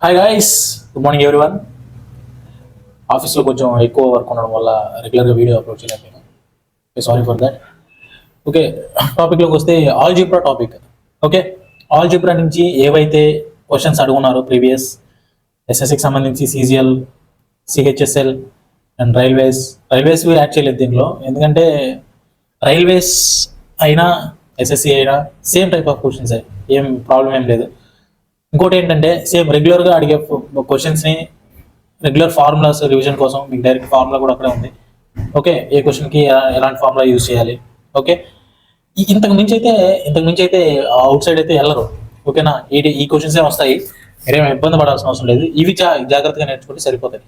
Hi guys, good morning everyone. ఆఫీస్లో కొంచెం ఎక్కువ వర్క్ ఉండడం వల్ల రెగ్యులర్గా వీడియో అప్లోడ్ చేయలేకపోయాను. Sorry for that. ఓకే, టాపిక్లోకి వస్తే ఆల్జీబ్రా టాపిక్. ఓకే, ఆల్జీబ్రా నుంచి ఏవైతే క్వశ్చన్స్ అడుగున్నారో ప్రీవియస్ ఎస్ఎస్సికి సంబంధించి CGL, CHSL and railways add చేయలేదు దీనిలో, ఎందుకంటే రైల్వేస్ అయినా ఎస్ఎస్సి అయినా సేమ్ టైప్ ఆఫ్ క్వశ్చన్స్, ఏం ప్రాబ్లం ఏం లేదు. ఇంకోటి ఏంటంటే సేమ్ రెగ్యులర్గా అడిగే క్వశ్చన్స్ని రెగ్యులర్ ఫార్ములాస్ రివిజన్ కోసం మీకు డైరెక్ట్ ఫార్ములా కూడా అక్కడే ఉంది. ఓకే, ఏ క్వశ్చన్కి ఎలాంటి ఫార్ములా యూజ్ చేయాలి. ఓకే, ఇంతకు మించి అయితే అవుట్ సైడ్ అయితే వెళ్ళరు. ఓకేనా, ఈ క్వశ్చన్సే వస్తాయి, మీరేం ఇబ్బంది పడాల్సిన అవసరం లేదు. ఇవి జాగ్రత్తగా నేర్చుకుంటే సరిపోతాయి.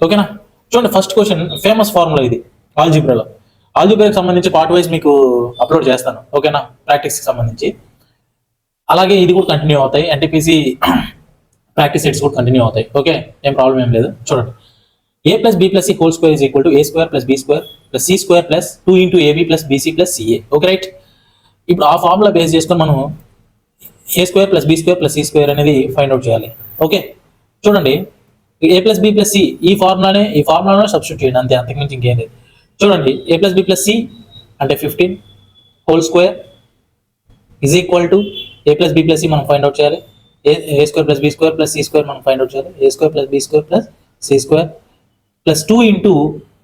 ఓకేనా, చూడండి ఫస్ట్ క్వశ్చన్, ఫేమస్ ఫార్ములా ఇది ఆల్జీబ్రాకి సంబంధించి పార్ట్ వైజ్ మీకు అప్లోడ్ చేస్తాను. ఓకేనా, ప్రాక్టీస్కి సంబంధించి. అలాగే ఇది కూడా కంటిన్యూ అవుతాయి, ఎన్టీపీసీ ప్రాక్టీస్ సెట్స్ కూడా కంటిన్యూ అవుతాయి. ఓకే, ఏం ప్రాబ్లం ఏం లేదు. చూడండి, a plus b plus c whole square is equal to a square plus b square plus c square plus 2 into a b plus b c plus c a. Okay right. ఇప్పుడు ఆ formula base చేసుకొని మనం a square plus b square plus c square అనేది find out చేయాలి. Okay, చూడండి, a plus b plus c ఈ ఫార్ములానే substitute చేయండి, అంతే, అంతకుమించి ఇంకేం లేదు. చూడండి, a plus b plus c అంటే 15 whole square is equal to a plus b plus c మనం ఫైండ్ అవుట్ చేయాలి. A square plus b square plus c square మనం ఫైండ్ అవుట్ చేయాలి. A square plus b square plus c square plus 2 into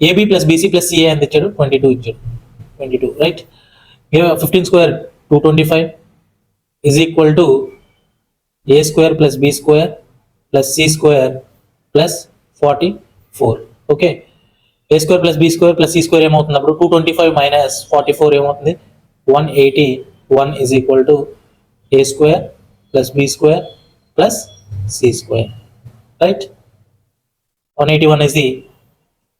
a b plus b c plus c a ఎంత ఇచ్చాడు, 22 ఇచ్చాడు. 22 right. 15 square 225 is equal to a square plus b square plus c square plus 44. Okay, a square plus b square plus c square ఏమవుతుంది అప్పుడు, 225 minus 44 ఏమవుతుంది, 181 is equal to a square plus b square plus c square. Right, 181 is the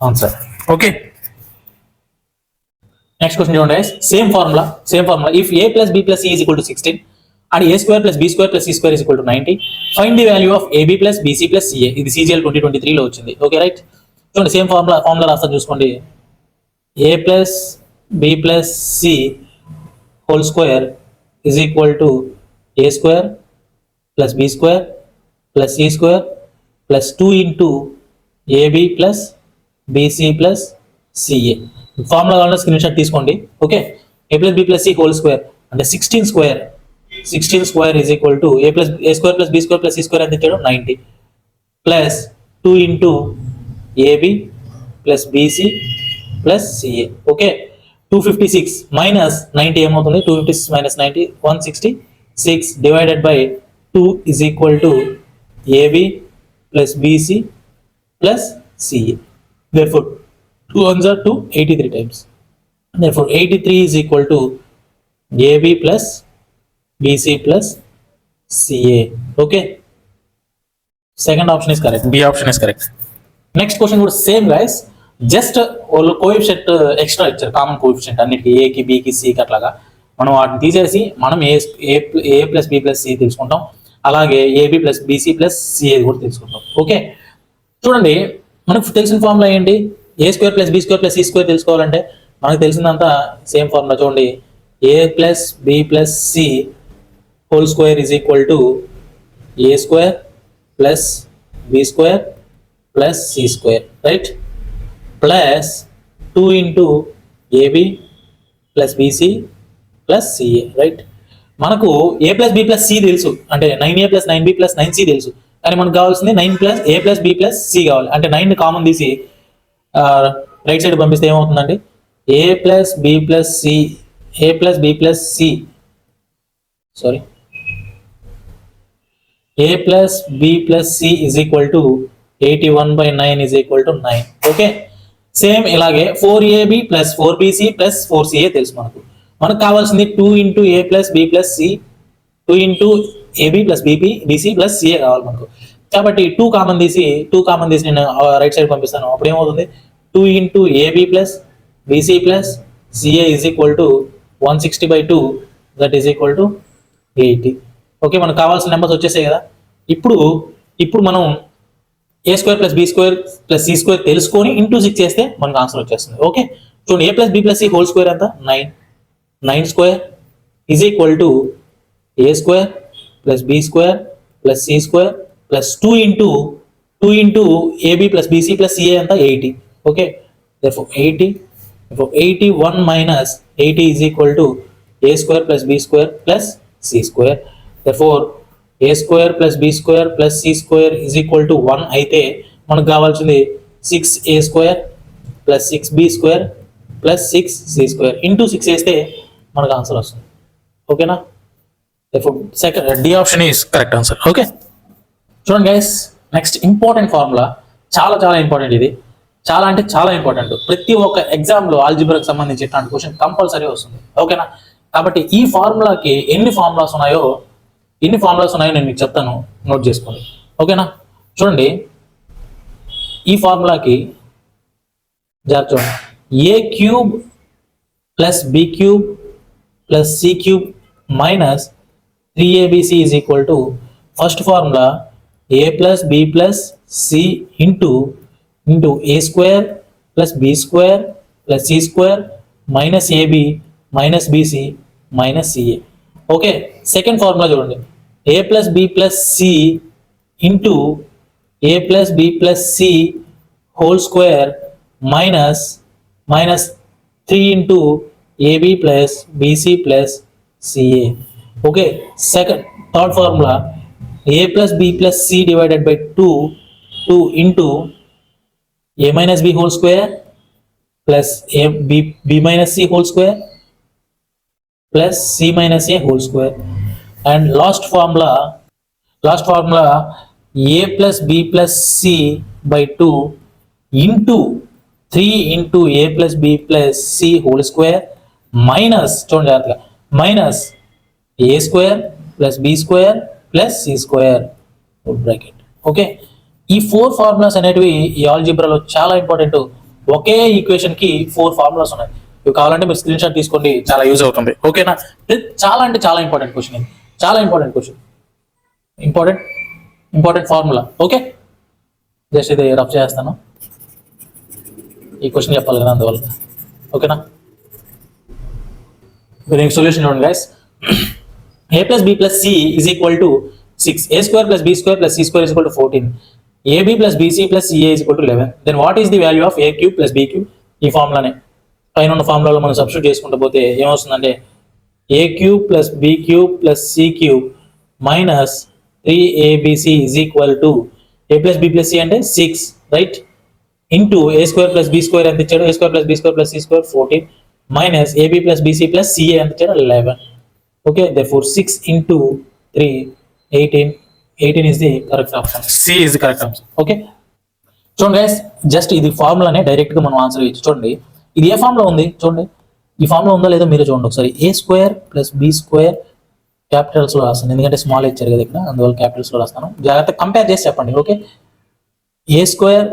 answer. Okay, next question చూడండి, same formula. If a plus b plus c is equal to 16 and a square plus b square plus c square is equal to 90, find the value of ab plus bc plus ca. ఇది CGL 2023 లో వచ్చింది. Okay right, చూడండి same formula రాస్తాను చూసుకోండి. a plus b plus c whole square is equal to a square plus b square plus c square plus 2 into ab plus bc plus ca. Formula కావాలంటే screenshot తీసుకోండి. Okay, a plus b plus c whole square అంటే 16 square is equal to a square plus b square plus c square ఎంత ఇచ్చాడు, 90 plus 2 into a b plus b c plus c a. Okay, 256 minus 90 ఏమవుతుంది, 256 minus 90 166 divided by 2 is equal to AB plus BC plus CA. Therefore, 2 ones are 2, 83 times. Therefore, 83 is equal to AB plus BC plus CA. Okay. Second option is correct. B option is correct. Next question would same guys. Just coefficient extra ఇచ్చారు, common coefficient అన్నిటికీ, ఏకి బికి సికి అట్లాగా. మనం వాటిని తీసేసి మనం a plus b plus c తెలుసుకుంటాం, అలాగే a b plus b c plus c a కూడా తెలుసుకుంటాం. ఓకే, చూడండి, మనకు తెలిసిన ఫార్ములా ఏంటి, a square plus b square plus c square తెలుసుకోవాలంటే మనకు తెలిసిందంతా సేమ్ ఫార్ములా. చూడండి, a plus b plus c whole square is equal to a square plus b square plus c square. Right, plus 2 into a b plus b c plus c a. Right, మనకు a plus b plus c తెలుసు, అంటే 9a plus 9b plus 9c తెలుసు, కానీ మనకు కావాల్సింది 9 plus a plus b plus c కావాలి. అంటే 9 common తీసి రైట్ సైడ్ పంపిస్తే ఏమవుతుందండి, a plus b plus c a plus b plus c is equal to 81/9 is equal to 9. Okay, same ఇలాగే 4ab plus 4bc plus 4ca తెలుసు. మనకు కావాల్సింది 2 into a plus b plus c, 2 into a b plus b c plus c a కావాలి మనకు. కాబట్టి 2 common తీసి నేను right side పంపిస్తాను. అప్పుడు ఏమవుతుంది, 2 into a b plus b c plus c a is equal to 160/2, that is equal to 80. Okay, మనకు కావాల్సిన నెంబర్స్ వచ్చేసాయి కదా. ఇప్పుడు మనం a square plus b square plus c square తెలుసుకొని ఇంటూ 6 చేస్తే మనకు ఆన్సర్ వచ్చేస్తుంది. ఓకే, చూడండి, a plus b plus c whole square ఎంత, 9 square is equal to a square plus b square plus c square plus 2 into a b plus b c plus CA అంతా 80. Okay, therefore 80, therefore 81 minus 80 is equal to a square plus b square plus c square. Therefore a square plus b square plus c square is equal to 1 అయితే మనకు కావాల్సింది 6a square plus 6b square plus 6c square into 6 వేస్తే మనకు answer వస్తుంది. ఓకేనా? therefore second D option is correct answer. Okay, చూడండి guys, next important formula, చాలా చాలా ఇంపార్టెంట్. ఇది చాలా అంటే చాలా ఇంపార్టెంట్. ప్రతి ఒక్క ఎగ్జామ్లో ఆల్జీబ్రాకి సంబంధించి ఇట్లాంటి క్వశ్చన్ కంపల్సరీ వస్తుంది. ఓకేనా? కాబట్టి ఈ ఫార్ములాకి ఎన్ని ఫార్ములాస్ ఉన్నాయో నేను మీకు చెప్తాను, నోట్ చేసుకోండి. ఓకేనా? చూడండి, ఈ ఫార్ములాకి జాగ్రత్త చూడండి. A cube plus b cube plus c cube minus 3abc is equal to first formula a plus b plus c into a square plus b square plus c square minus ab minus bc minus ca. Okay, second formula చూడండి. a plus b plus c into a plus b plus c whole square minus 3 into ab plus bc plus ca. Okay, third formula a plus b plus c divided by 2 into a minus b whole square plus b minus c whole square plus c minus a whole square. And last formula a plus b plus c by 2 into 3 into a plus b plus c whole square minus a square plus b square plus c square bracket. Okay, ఈ 4 formulas అనేటివి ఈ ఆల్జీబ్రాలో చాలా important. ఒకే equation కి 4 formulas ఉన్నాయి. ఇవి కావాలంటే మీరు screen shot తీసుకోండి, చాలా యూజ్ అవుతుంది. ఓకేనా? చాలా అంటే చాలా ఇంపార్టెంట్ క్వశ్చన్ ఇది, చాలా important question, important formula. Okay, just ఇది రఫ్ చేస్తాను, ఈ క్వశ్చన్ చెప్పాలి కదా అందువల్ల. ఓకేనా? మీరు సొల్యూషన్ చూడండి guys. a plus b plus c is equal to 6, a square plus b square plus c square is equal to 14, ab plus bc plus ca is equal to 11. Then what is the value of a cube plus b cube? ఈ ఫార్ములానే పైన ఉన్న ఫార్ములాలో మనం substitute చేసుకుంటూ పోతే ఏమొస్తుందంటే a cube plus b cube plus c cube minus 3abc is equal to a plus b plus c అంటే 6, right, into a square plus b square ఎంత ఇచ్చాడు, a square plus b square plus c square 14 minus ab plus bc plus ca ఎంత ఇచ్చాడు 11. Okay, therefore 6 into 3, 18 is the correct option. C is the correct option. Okay, చూడండి guys, just ఇది ఫార్ములానే direct గా మనం answer ఇచ్చి చూడండి. ఇది ఏ formula ఉంది చూడండి, ఈ ఫార్ములా ఉందో లేదో మీరు చూడండి ఒకసారి. a square plus b square Capitals లో రాస్తాను, ఎందుకంటే స్మాల్ ఇచ్చారు కదా ఇక్కడ, అందువల్ల క్యాపిటల్స్ లో రాస్తాను. జాగ్రత్త కంపేర్ చేసి చెప్పండి. Okay, a square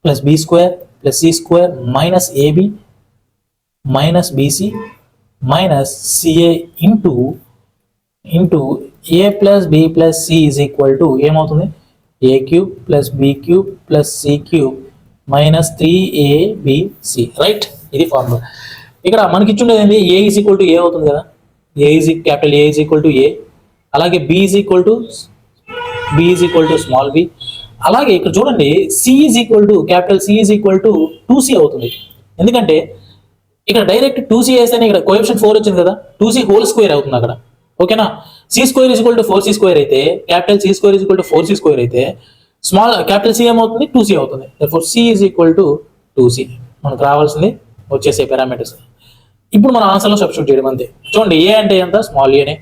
plus b square plus c square minus ab minus bc minus CA into A plus B plus C is equal to ఏమవుతుంది A cube plus B cube plus C cube minus 3ABC, right. ఇది formula. ఇక్కడ మనకి ఇచ్చిండేది ఏంటి, A is equal to A అవుతుంది కదా, capital A is equal to A, అలాగే B is equal to small b, అలాగే ఇక్కడ చూడండి C is equal to capital C is equal to 2C అవుతుంది. ఎందుకంటే ఇక్కడ డైరెక్ట్ 2c వేస్తేనే ఇక్కడ కోఎఫిషియంట్ 4 వచ్చింది కదా, 2c హోల్ స్క్వేర్ అవుతుంది అక్కడ. ఓకేనా? c square is equal to 4c square అయితే, capital C square is equal to 4c square అయితే స్మాల్ క్యాపిటల్ C ఏమవుతుంది 2c అవుతుంది. therefore c is equal to 2c మనకు రావాల్సింది వచ్చేసే పారామీటర్స్. ఇప్పుడు మన ఆన్సర్లో సబ్స్టిట్యూట్ చేయడం అంతే. చూడండి, ఏ అంటే ఎంత స్మాల్ ఏనే,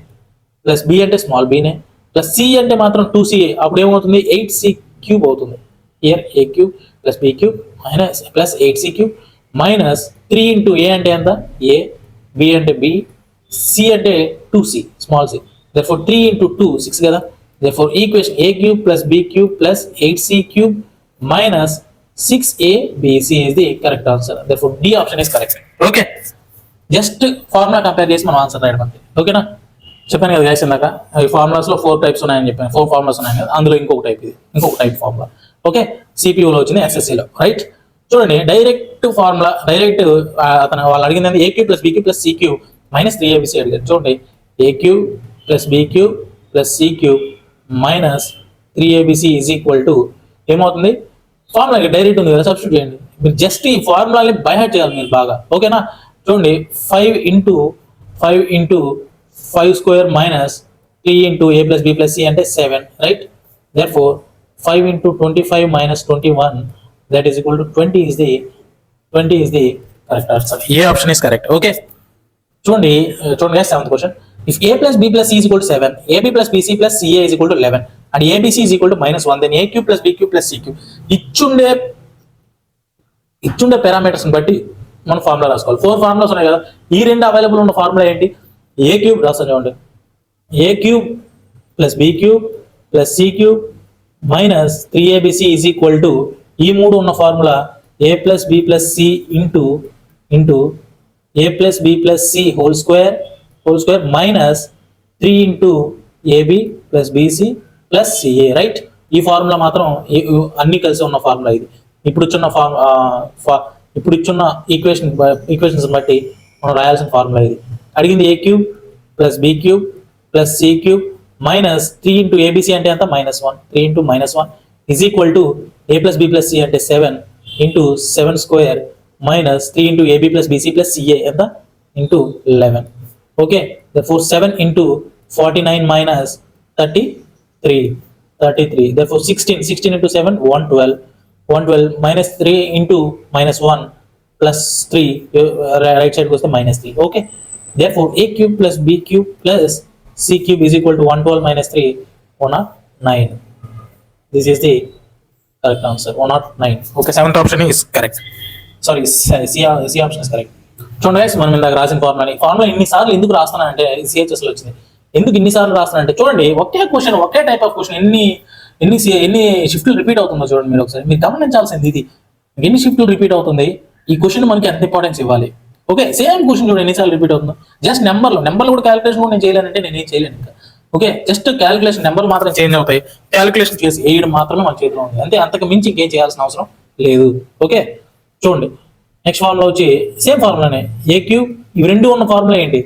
ప్లస్ బి అంటే స్మాల్ బీనే, ప్లస్ సి అంటే మాత్రం 2c, అప్పుడు ఏమవుతుంది 8c క్యూబ్ అవుతుంది. Here a cube plus b cube minus plus 8c cube minus 3 into a అంటే ఎంత ఏ, బి అంటే బి, సి అంటే 2c small C. therefore 3 into 2 6 కదా. therefore equation a cube plus b cube plus 8c cube minus 6abc is the correct answer. therefore D option is correct. Okay, just formula compare చేసి మనం answer రాయడం అంతే. ఓకేనా? చెప్పాను కదా guys ఇందాక, ఈ ఫార్ములాస్ లో 4 టైప్స్ ఉన్నాయని చెప్పాను, 4 ఫార్ములాస్ ఉన్నాయి కదా, అందులో ఇంకొక టైప్ ఫార్ములా. ఓకే, సిపియూలో వచ్చింది, ఎస్ఎస్సిలో, రైట్. చూడండి, డైరెక్ట్ ఫార్ములా, డైరెక్ట్ వాళ్ళు అడిగింది a cube plus b cube plus c cube minus 3abc అడిగారు. చూడండి, a cube plus b cube plus c cube minus 3abc is equal to ఏమవుతుంది, ఫార్ములా డైరెక్ట్ ఉంది కదా, సబ్స్టిట్యూట్ చేయండి. మీరు జస్ట్ ఈ ఫార్ములాని బై హార్ట్ చేయాలి మీరు బాగా, ఓకేనా. చూడండి 5 square minus 3 into a plus b plus c అంటే 7, right. therefore 5 into 25 minus 21 that is equal to 20 is the correct answer. A option is correct. Okay, చూడండి guys, 7th question. If a plus b plus c is equal to 7, ab plus bc plus ca is equal to 11 and abc is equal to -1, then a cube plus b cube plus c cube ఇచ్చుండే parameters బట్టి మనం formula రాసుకోవాలి. 4 formulas ఉన్నాయి కదా, ఈ రెండు available ఉన్న ఫార్ములా ఏంటి, ఏ క్యూబ్ రాస్తాను చూడండి, a cube plus b cube plus c cube minus 3abc is equal to ఈ మూడు ఉన్న formula a plus b plus c into a plus b plus c whole square minus 3 into a b plus b c plus c a, right. ఈ formula మాత్రం అన్ని కలిసి ఉన్న formula ఇది. ఇప్పుడు ఇచ్చున్న ఈక్వేషన్స్ బట్టి మనం రాయాల్సిన ఫార్ములా ఇది. అడిగింది a cube plus b cube plus c cube minus 3 into a b c అంటే ఎంత -1, 3 into -1 is equal to a plus b plus c అంటే 7 into 7 square minus 3 into a b plus b c plus c a ఎంత into 11. Okay, therefore 7 into 49 minus 33, therefore 16 into 7 112 minus 3 into -1 plus 3 right side goes to -3. Okay, therefore a cube plus b cube plus c cube is equal to 112 minus 3 109. This is the correct answer, 109. Okay, 7th option is correct. Sorry, c option is correct. చూడండి guys, మనం ఇందాక రాసిన formula ఇన్నిసార్లు ఎందుకు రాస్తున్నానంటే సిహెచ్ఎస్లో వచ్చింది. ఎందుకు ఇన్నిసార్లు రాస్తున్నానంటే చూడండి, ఒకే క్వశ్చన్ ఒకే టైప్ ఆఫ్ క్వశ్చన్ ఎన్ని షిఫ్ట్లు రిపీట్ అవుతుందో చూడండి మీరు ఒకసారి. మీరు గమనించాల్సింది ఇది, ఎన్ని షిఫ్ట్లు రిపీట్ అవుతుంది, ఈ క్వశ్చన్ మనకి ఎంత ఇంపార్టెన్స్ ఇవ్వాలి. ఓకే, సేమ్ క్వశ్చన్ చూడండి ఎన్నిసార్లు రిపీట్ అవుతుందో. జస్ట్ నెంబర్లు కూడా క్యాలిక్యులేషన్ కూడా నేను చేయలేనంటే నేనేం చేయలేను ఇంకా. ఓకే, జస్ట్ క్యాలిక్యులేషన్ నెంబర్ మాత్రం చేంజ్ అవుతాయి, క్యాలిక్యులేషన్ చేసి వేయడం మాత్రమే మన చేతిలో ఉంది అంతే, అంతకు మించి ఇంకేం చేయాల్సిన అవసరం లేదు. ఓకే, చూడండి నెక్స్ట్ ఫార్ములా వచ్చి సేమ్ ఫార్ములానే, ఏ క్యూబ్, ఇవి రెండు ఉన్న ఫార్ములా ఏంటి,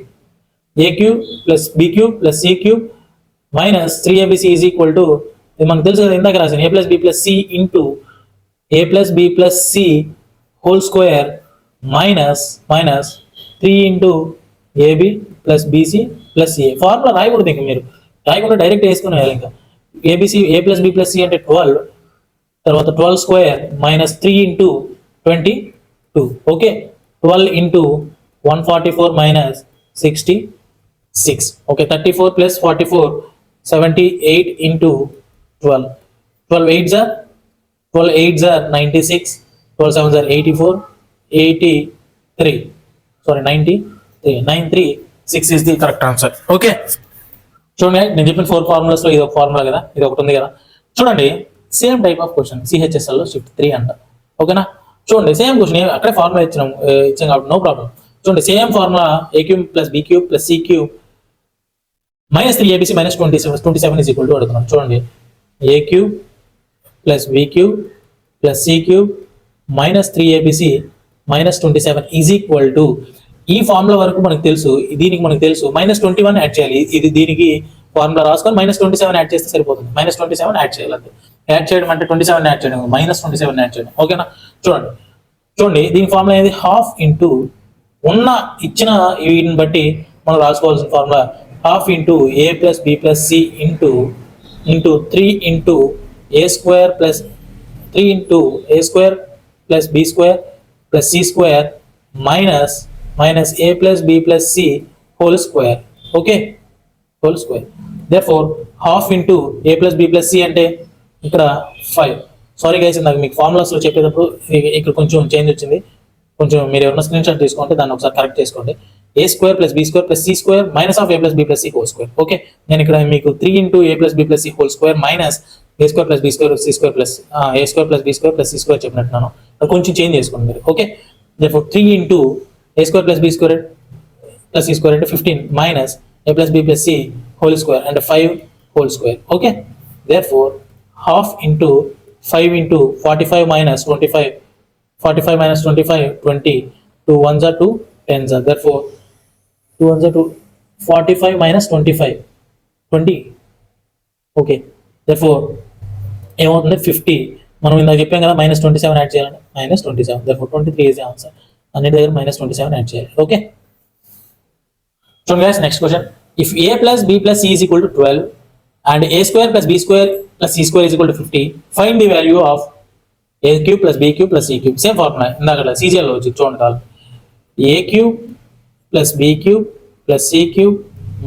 a cube plus b cube plus c cube minus 3abc is equal to, ఇది మనకు తెలుసు కదా, ఇందాక రాశాను, a plus b plus c into a plus b plus c whole square minus 3 into a b plus b c plus c a. Formula రాయకూడదు ఇంకా, మీరు రాయకుండా డైరెక్ట్ వేసుకుని వేయాలి. ఇంకా a b c a plus b plus c అంటే 12, తర్వాత 12 square minus 3 into 22. Okay, 12 into 144 minus 66. Okay, 34 plus 44 78 into 12 8s are 96, 12 7s are 84, 83, sorry 936 is the correct answer. Okay, చూడండి నేను చెప్పిన 4 ఫార్ములాస్ లో ఇది ఒక ఫార్ములా కదా, ఇది ఒకటి ఉంది కదా. చూడండి same type of question CHSL లో షిఫ్ట్ 3 అంట. ఓకేనా, చూడండి సేమ్ క్వశ్చన్ అక్కడే ఫార్ములా ఇచ్చాం కాబట్టి నో ప్రాబ్లం. చూడండి same formula, a cube plus b cube plus c cube minus 3abc minus 27 is equal to అడుగుతున్నాం. చూడండి a cube plus b cube plus c cube minus 3abc minus 27 is equal to, ఈ formula వరకు మనకు తెలుసు, దీనికి మనకు తెలుసు -21 add చేయాలి. ఇది దీనికి ఫార్ములా రాసుకొని -27 యాడ్ చేస్తే సరిపోతుంది. -27 యాడ్ చేయాలి అంతే. యాడ్ చేయడం అంటే 27 యాడ్ చేయడం, -27 యాడ్ చేయడం. ఓకేనా, చూడండి దీని ఫార్ములా అనేది హాఫ్ ఇంటూ ఉన్న ఇచ్చిన వీటిని బట్టి మనం రాసుకోవాల్సిన formula half into a plus b plus c into 3 into a square plus 3 into a square plus b square plus c square minus a plus b plus c whole square. Okay, whole square. therefore half into a plus b plus c అంటే ఇక్కడ 5. Sorry guys, నాకు మీకు formulas లో చెప్పేటప్పుడు ఇక్కడ కొంచెం change వచ్చింది, కొంచెం మీరు ఎవరైనా స్క్రీన్ షాట్ తీసుకుంటే దాన్ని ఒకసారి కరెక్ట్ చేసుకోండి. A square plus b square plus c square minus of a plus b plus c whole square. Okay, నేను ఇక్కడ మీకు 3 into a plus b plus c whole square minus a square plus b square c square plus a square plus b square plus c square చెప్పినట్టున్నాను, అది కొంచెం change చేసుకోండి మీరు. Okay, therefore 3 into a square plus b square plus c square అంటే 15 minus a plus b plus c whole square అంటే 5 whole square. Okay, therefore half into 5 into 45 minus 25, 45 minus 25 20, 2 1s are 2, 10s are, therefore 2 1s are 2, 45 minus 25 20. Okay, therefore ఏమవుతుంది 50. మనం ఇందాక చెప్పాం కదా -27 add చేయాలని, -27, therefore 23 is the answer. అన్నిటి దగ్గర -27 add చేయాలి. ఓకే, చూడండి guys, next question. If a plus b plus c is equal to 12 and a square plus b square plus c square is equal to 50, find the value of a cube plus b cube plus c cube. Same formula ఇందాక CGL లో వచ్చి చూడండి కాదు, a cube plus b cube plus c cube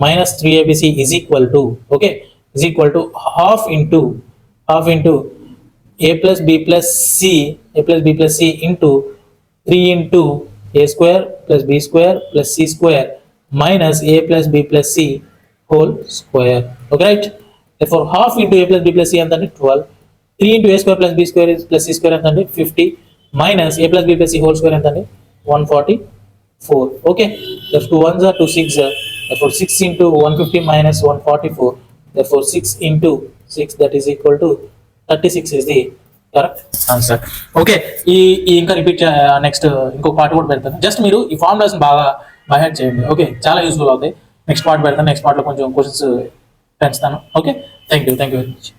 minus 3abc is equal to, okay, is equal to half into a plus b plus c into 3 into a square plus b square plus c square minus a plus b plus c whole square. Okay, right? Therefore half into a plus b plus c and 12, 3 into a square plus b square plus c square and 50 minus a plus b plus c whole square and 144. Okay, therefore 2 ones are 2 6, therefore 6 into 150 minus 144, therefore 6 into 6, that is equal to 36 is the correct answer. Okay, ఈ ఇంకా repeat next ఇంకొక part కూడా పెడతాను. Just మీరు ఈ formulas బాగా by heart చేయండి. Okay, చాలా యూస్ఫుల్ అవుతాయి. నెక్స్ట్ పార్ట్ పెడతాను. నెక్స్ట్ పార్ట్లో కొంచెం క్వశ్చన్స్ పెంచుతాను. Okay, thank you very much.